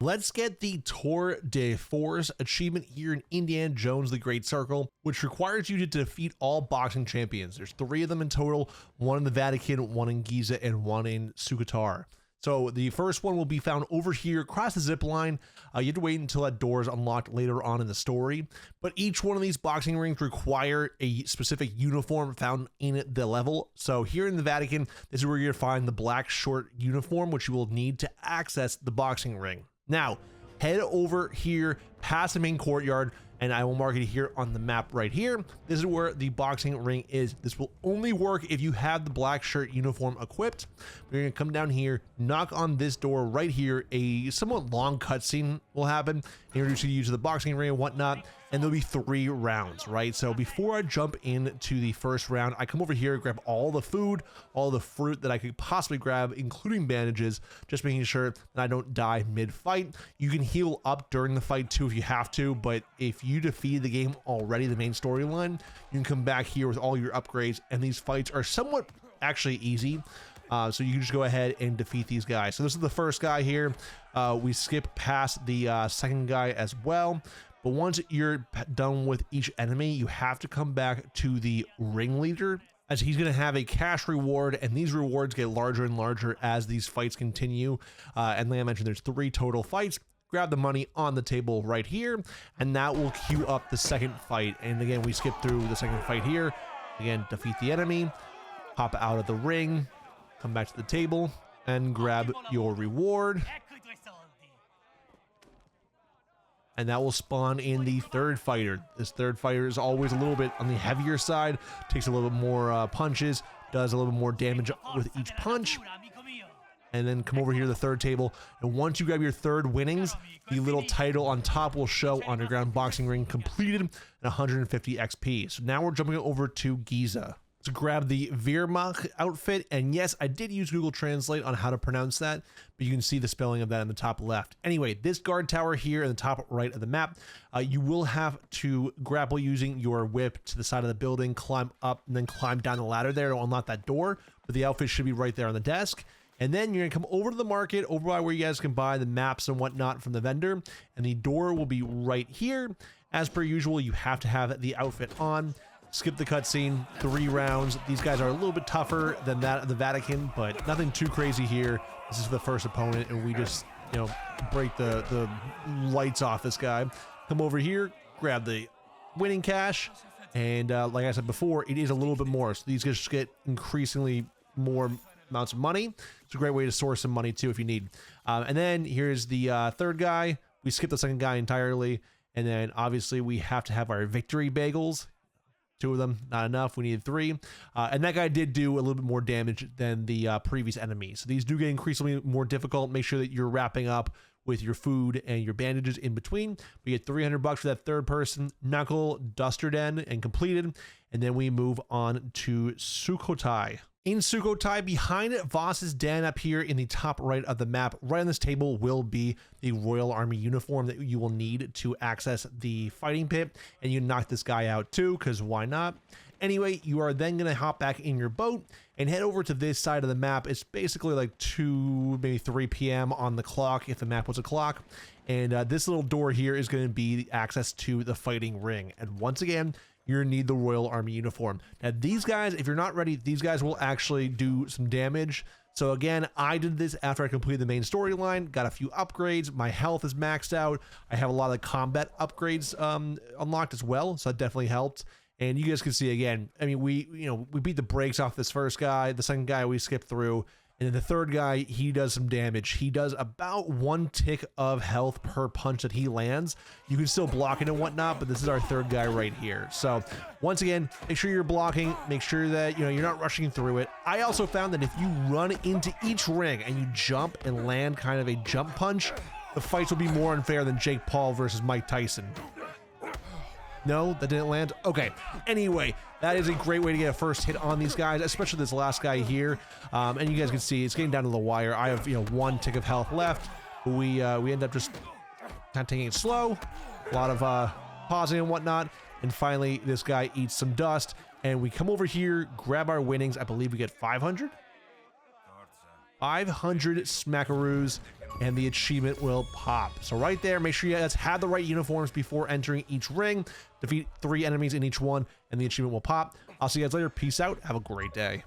Let's get the Tour de Force achievement here in Indiana Jones The Great Circle, which requires you to defeat all boxing champions. There's 3 of them in total, 1 in the Vatican, 1 in Giza, and 1 in Sukhothai. So the first one will be found over here across the zip line. You have to wait until that door is unlocked later on in the story. But each one of these boxing rings require a specific uniform found in the level. So here in the Vatican, this is where you're going to find the Blackshirt uniform, which you will need to access the boxing ring. Now, head over here past the main courtyard, and I will mark it here on the map right here. This is where the boxing ring is. This will only work if you have the Blackshirt uniform equipped. You're gonna come down here, knock on this door right here. A somewhat long cutscene will happen. Introduce you to the boxing ring and whatnot, and there'll be 3 rounds, right? So before I jump into the first round, I come over here, grab all the food, all the fruit that I could possibly grab, including bandages, just making sure that I don't die mid-fight. You can heal up during the fight too if you have to, but if you defeat the game already, the main storyline, you can come back here with all your upgrades, and these fights are somewhat actually easy. So you can just go ahead and defeat these guys. So this is the first guy here. We skip past the second guy as well. But once you're done with each enemy, you have to come back to the ringleader, as he's going to have a cash reward, and these rewards get larger and larger as these fights continue. And like I mentioned, there's 3 total fights. Grab the money on the table right here, and that will queue up the second fight. And again, we skip through the second fight here. Again, defeat the enemy, hop out of the ring, come back to the table, and grab your reward. And that will spawn in the third fighter. This third fighter is always a little bit on the heavier side, takes a little bit more punches, does a little bit more damage with each punch. And then come over here to the third table, and once you grab your 3rd winnings, the little title on top will show Underground Boxing Ring completed and 150 XP. So now we're jumping over to Giza to grab the Wehrmacht outfit, and yes, I did use Google Translate on how to pronounce that, but you can see the spelling of that in the top left. Anyway, this guard tower here in the top right of the map, you will have to grapple using your whip to the side of the building, climb up, and then climb down the ladder there to unlock that door, but the outfit should be right there on the desk. And then you're gonna come over to the market, over by where you guys can buy the maps and whatnot from the vendor, and the door will be right here. As per usual, you have to have the outfit on. Skip the cutscene, 3 rounds. These guys are a little bit tougher than that of the Vatican, but nothing too crazy here. This is the first opponent, and we just, you know, break the lights off this guy. Come over here, grab the winning cash, and like I said before, it is a little bit more. So these guys just get increasingly more amounts of money. It's a great way to source some money too if you need. And then here's the third guy. We skip the second guy entirely, and then obviously we have to have our victory bagels. 2 of them, not enough. We needed 3. And that guy did do a little bit more damage than the previous enemy. So these do get increasingly more difficult. Make sure that you're wrapping up with your food and your bandages in between. We get $300 for that 3rd person. Knuckle, Duster Den, and completed. And then we move on to Sukhotai. In Sukhotai, behind Voss's den up here in the top right of the map, right on this table will be the Royal Army uniform that you will need to access the fighting pit, and you knock this guy out too, because why not? Anyway, you are then going to hop back in your boat and head over to this side of the map. It's basically like 2, maybe 3 p.m. on the clock, if the map was a clock, and this little door here is going to be the access to the fighting ring. And once again, you're gonna need the Royal Army uniform. Now these guys, if you're not ready, these guys will actually do some damage. So again, I did this after I completed the main storyline, got a few upgrades, my health is maxed out, I have a lot of combat upgrades unlocked as well, so that definitely helped. And you guys can see again, I mean, we beat the brakes off this first guy, the second guy we skipped through, and then the third guy, he does some damage. He does about 1 tick of health per punch that he lands. You can still block it and whatnot, but this is our third guy right here. So once again, make sure you're blocking, make sure that you're not rushing through it. I also found that if you run into each ring and you jump and land kind of a jump punch, the fights will be more unfair than Jake Paul versus Mike Tyson. No, that didn't land. Okay. Anyway, that is a great way to get a first hit on these guys, especially this last guy here. And you guys can see it's getting down to the wire. I have 1 tick of health left. We end up just kind of taking it slow. A lot of pausing and whatnot. And finally, this guy eats some dust. And we come over here, grab our winnings. I believe we get 500. 500 smackaroos, and the achievement will pop. So right there, make sure you guys have the right uniforms before entering each ring. Defeat 3 enemies in each one, and the achievement will pop. I'll see you guys later. Peace out. Have a great day.